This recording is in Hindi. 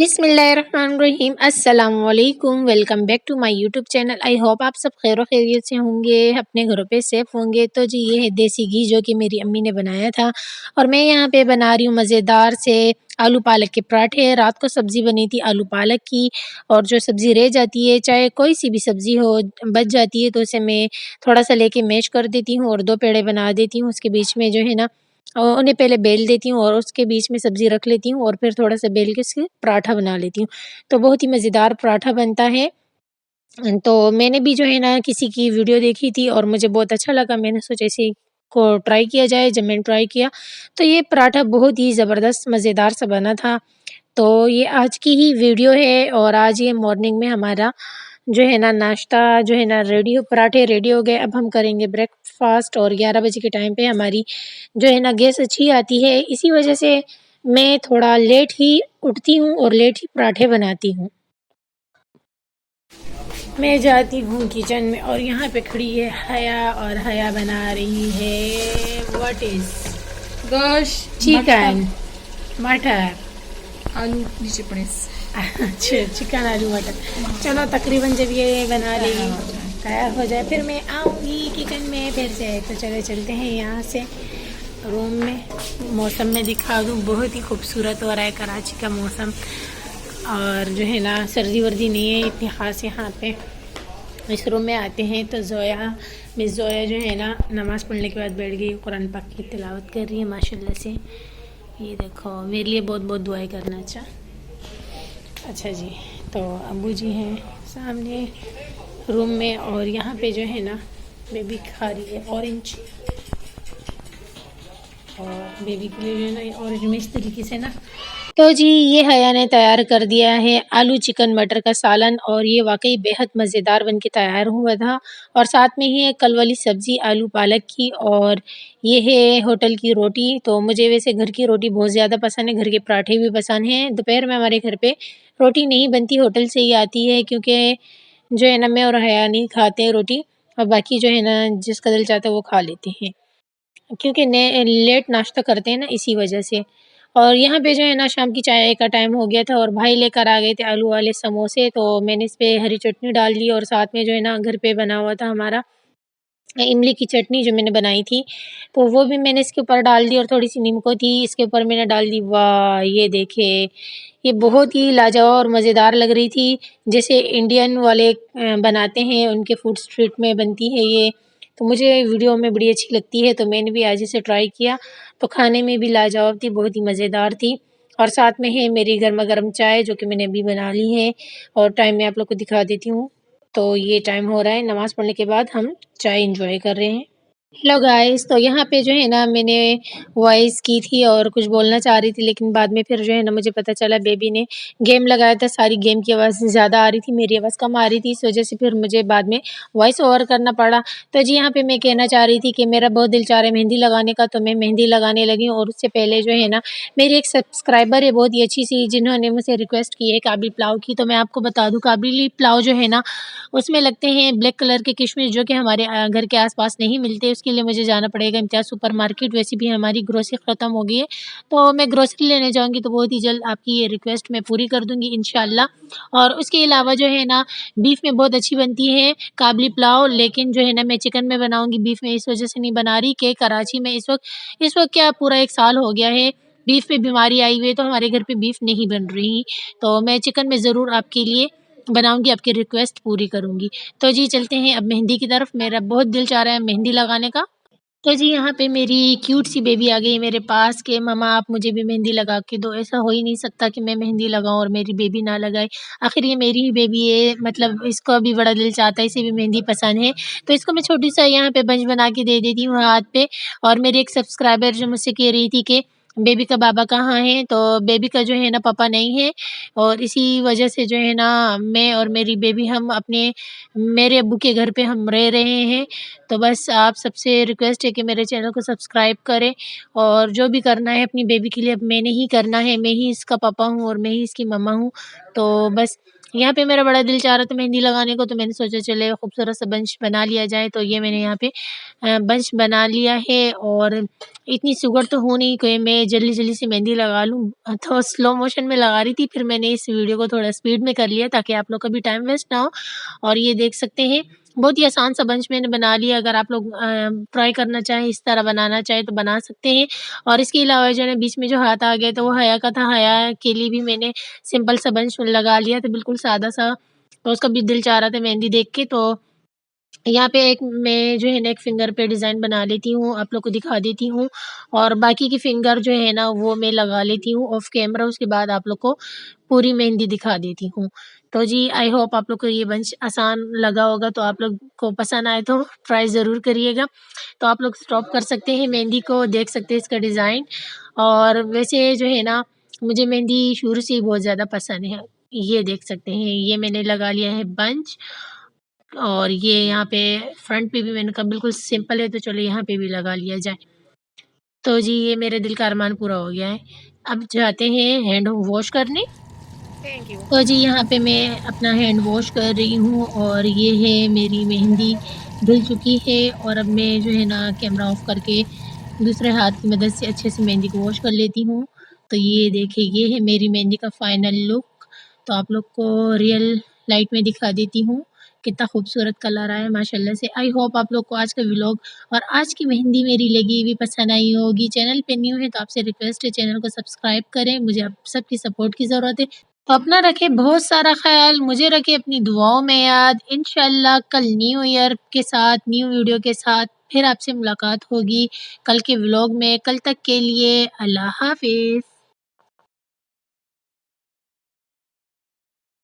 बिस्मिल्लाहिर्रहमानिर्रहीम अस्सलाम वालेकुम। Welcome back to my YouTube channel. I hope आप सब खैर व खैरियत से होंगे, अपने घरों पे सेफ होंगे। तो जी ये है देसी घी जो कि मेरी अम्मी ने बनाया था और मैं यहाँ पे बना रही हूँ मज़ेदार से आलू पालक के पराठे। रात को सब्ज़ी बनी थी आलू पालक की, और जो सब्ज़ी रह जाती है, चाहे कोई सी भी सब्ज़ी हो, बच जाती है तो उसे मैं थोड़ा सा लेके मैश कर देती हूँ और दो पेड़े बना देती हूँ। उसके बीच में जो है ना उन्हें पहले बेल देती हूँ और उसके बीच में सब्ज़ी रख लेती हूँ और फिर थोड़ा सा बेल के उसके पराठा बना लेती हूँ। तो बहुत ही मज़ेदार पराठा बनता है। तो मैंने भी जो है ना किसी की वीडियो देखी थी और मुझे बहुत अच्छा लगा। मैंने सोचा इसे को ट्राई किया जाए। जब मैंने ट्राई किया तो ये पराठा बहुत ही ज़बरदस्त मज़ेदार सा बना था। तो ये आज की ही वीडियो है और आज ये मॉर्निंग में हमारा जो है ना नाश्ता जो है ना रेडी, पराठे रेडी हो गए। अब हम करेंगे ब्रेकफास्ट और 11 बजे के टाइम पे हमारी जो है ना गैस अच्छी आती है। इसी वजह से मैं थोड़ा लेट ही उठती हूँ और लेट ही पराठे बनाती हूँ। मैं जाती हूँ किचन में और यहाँ पे खड़ी है हया और हया बना रही है व्हाट इज गोश्त चिकन मटर आलू नीचे पड़े अच्छा चिकन आलू मटर। चलो तकरीबन जब ये बना लेगी तैयार हो जाए फिर मैं आऊँगी किचन में फिर से। तो चले चलते हैं यहाँ से रूम में। मौसम में दिखा दूँ, बहुत ही खूबसूरत हो रहा है कराची का मौसम। और जो है ना सर्दी वर्दी नहीं है इतनी ख़ास यहाँ पे। इस रूम में आते हैं तो मिस जोया जो है ना नमाज़ पढ़ने के बाद बैठ गई, कुरान पाक की तिलावत कर रही है माशाल्लाह से। ये देखो मेरे लिए बहुत बहुत दुआएं करना। अच्छा जी, तो अब्बू जी हैं सामने रूम में और यहाँ पे जो है ना बेबी खा रही है ऑरेंज, और बेबी के लिए जो है ना ऑरेंज में इस तरीके से ना। तो जी ये हया ने तैयार कर दिया है आलू चिकन मटर का सालन और ये वाकई बेहद मज़ेदार बन के तैयार हुआ था। और साथ में ही है कल वाली सब्ज़ी आलू पालक की, और ये है होटल की रोटी। तो मुझे वैसे घर की रोटी बहुत ज़्यादा पसंद है, घर के पराठे भी पसंद हैं। दोपहर में हमारे घर पे रोटी नहीं बनती, होटल से ही आती है, क्योंकि जो है ना मैं और हया नहीं खाते हैं रोटी, और बाकी जो है ना जिसका दिल चाहता है वो खा लेते हैं, क्योंकि लेट नाश्ता करते हैं ना इसी वजह से। और यहाँ पे जो है ना शाम की चाय का टाइम हो गया था और भाई लेकर आ गए थे आलू वाले समोसे। तो मैंने इस पे हरी चटनी डाल दी और साथ में जो है ना घर पे बना हुआ था हमारा इमली की चटनी जो मैंने बनाई थी, तो वो भी मैंने इसके ऊपर डाल दी। और थोड़ी सी नीमको थी इसके ऊपर मैंने डाल दी। वाह ये देखिए, ये बहुत ही लाजवाब और मज़ेदार लग रही थी, जैसे इंडियन वाले बनाते हैं, उनके फूड स्ट्रीट में बनती है ये। तो मुझे वीडियो में बड़ी अच्छी लगती है, तो मैंने भी आज इसे ट्राई किया। तो खाने में भी लाजवाब थी, बहुत ही मज़ेदार थी। और साथ में है मेरी गर्मा गर्म चाय जो कि मैंने अभी बना ली है, और टाइम मैं आप लोग को दिखा देती हूँ। तो ये टाइम हो रहा है, नमाज़ पढ़ने के बाद हम चाय एंजॉय कर रहे हैं। हेलो गाइस, तो यहाँ पे जो है ना मैंने वॉइस की थी और कुछ बोलना चाह रही थी, लेकिन बाद में फिर जो है ना मुझे पता चला बेबी ने गेम लगाया था। सारी गेम की आवाज़ ज़्यादा आ रही थी, मेरी आवाज़ कम आ रही थी, इस वजह से फिर मुझे बाद में वॉइस ओवर करना पड़ा। तो जी यहाँ पे मैं कहना चाह रही थी कि मेरा बहुत दिल चाह रहा है मेहंदी लगाने का, तो मैं मेहंदी लगाने लगी हूँ। और उससे पहले जो है ना मेरी एक सब्सक्राइबर है बहुत ही अच्छी सी, जिन्होंने मुझसे रिक्वेस्ट की है काबुली पुलाव की। तो मैं आपको बता दूँ काबुली पुलाव जो है ना उसमें लगते हैं ब्लैक कलर के किशमिश, जो कि हमारे घर के आसपास नहीं मिलते। उसके लिए मुझे जाना पड़ेगा इम्तियाज़ सुपर मार्केट। वैसे भी हमारी ग्रोसरी ख़त्म हो गई है, तो मैं ग्रोसरी लेने जाऊँगी तो बहुत ही जल्द आपकी ये रिक्वेस्ट मैं पूरी कर दूँगी इंशाल्लाह। और उसके अलावा जो है ना बीफ में बहुत अच्छी बनती है काबुली पुलाव, लेकिन जो है ना मैं चिकन में बनाऊँगी, बीफ में इस वजह से नहीं बना रही कि कराची में इस वक्त क्या पूरा 1 साल हो गया है बीफ में बीमारी आई हुई है, तो हमारे घर पे बीफ नहीं बन रही। तो मैं चिकन में ज़रूर आपके लिए बनाऊँगी, आपकी रिक्वेस्ट पूरी करूँगी। तो जी चलते हैं अब मेहंदी की तरफ, मेरा बहुत दिल चाह रहा है मेहंदी लगाने का। तो जी यहाँ पे मेरी क्यूट सी बेबी आ गई है मेरे पास कि मम्मा आप मुझे भी मेहंदी लगा के दो। ऐसा हो ही नहीं सकता कि मैं मेहंदी लगाऊँ और मेरी बेबी ना लगाए, आखिर ये मेरी ही बेबी है, मतलब इसको भी बड़ा दिल चाहता है, इसे भी मेहंदी पसंद है। तो इसको मैं छोटी सा यहाँ पे बंच बना के दे देती हूँ हाथ पे। और मेरी एक सब्सक्राइबर जो मुझसे कह रही थी कि बेबी का बाबा कहाँ है, तो बेबी का जो है ना पापा नहीं है, और इसी वजह से जो है ना मैं और मेरी बेबी हम अपने मेरे अब्बू के घर पे हम रह रहे हैं। तो बस आप सबसे रिक्वेस्ट है कि मेरे चैनल को सब्सक्राइब करें, और जो भी करना है अपनी बेबी के लिए अब मैंने ही करना है। मैं ही इसका पापा हूँ और मैं ही इसकी मम्मा हूँ। तो बस यहाँ पे मेरा बड़ा दिल चाह रहा था मेहंदी लगाने को, तो मैंने सोचा चले खूबसूरत सा बंच बना लिया जाए। तो ये मैंने यहाँ पे बंच बना लिया है और इतनी शुगर तो हो नहीं कि मैं जल्दी-जल्दी से मेहंदी लगा लूँ। तो स्लो मोशन में लगा रही थी, फिर मैंने इस वीडियो को थोड़ा स्पीड में कर लिया ताकि आप लोग का भी टाइम वेस्ट ना हो। और ये देख सकते हैं बहुत ही आसान सा बंच मैंने बना लिया। अगर आप लोग ट्राई करना चाहें, इस तरह बनाना चाहें तो बना सकते हैं। और इसके अलावा जो है ना बीच में जो हाथ आ गया तो वो हया का था, हया के लिए भी मैंने सिंपल सा बंच लगा लिया था, बिल्कुल सादा-सा। तो उसका भी दिल चाह रहा था मेहंदी देख के, तो यहाँ पे एक मैं जो है ना एक फिंगर पे डिज़ाइन बना लेती हूँ, आप लोग को दिखा देती हूँ। और बाकी की फिंगर जो है ना वो मैं लगा लेती हूँ ऑफ कैमरा, उसके बाद आप लोग को पूरी मेहंदी दिखा देती हूँ। तो जी आई होप आप लोग को ये बंच आसान लगा होगा, तो आप लोग को पसंद आए तो ट्राई ज़रूर करिएगा। तो आप लोग स्टॉप कर सकते हैं मेहंदी को, देख सकते हैं इसका डिज़ाइन। और वैसे जो है ना मुझे मेहंदी शुरू से ही बहुत ज़्यादा पसंद है। ये देख सकते हैं, ये मैंने लगा लिया है बंच। और ये यहाँ पे फ्रंट पे भी मैंने कहा बिल्कुल सिंपल है, तो चलो यहाँ पे भी लगा लिया जाए। तो जी ये मेरे दिल का अरमान पूरा हो गया है। अब जाते हैं हैंड वॉश करने। Thank you. तो जी यहाँ पे मैं अपना हैंड वॉश कर रही हूँ और ये है मेरी मेहंदी धुल चुकी है। और अब मैं जो है ना कैमरा ऑफ करके दूसरे हाथ की मदद से अच्छे से मेहंदी को वॉश कर लेती हूँ। तो ये देखिए ये है मेरी मेहंदी का फाइनल लुक। तो आप लोग को रियल लाइट में दिखा देती हूँ कितना खूबसूरत कलर आया है माशाल्लाह से। आई होप आप लोग को आज का व्लॉग और आज की मेहंदी मेरी लगी हुई पसंद आई होगी। चैनल पे न्यू है तो आपसे रिक्वेस्ट है चैनल को सब्सक्राइब करें, मुझे आप सबकी सपोर्ट की ज़रूरत है। तो अपना रखें बहुत सारा ख़्याल, मुझे रखें अपनी दुआओं में याद। इंशाल्लाह कल न्यू ईयर के साथ, न्यू वीडियो के साथ फिर आपसे मुलाकात होगी कल के व्लॉग में। कल तक के लिए अल्लाह हाफ़िज़।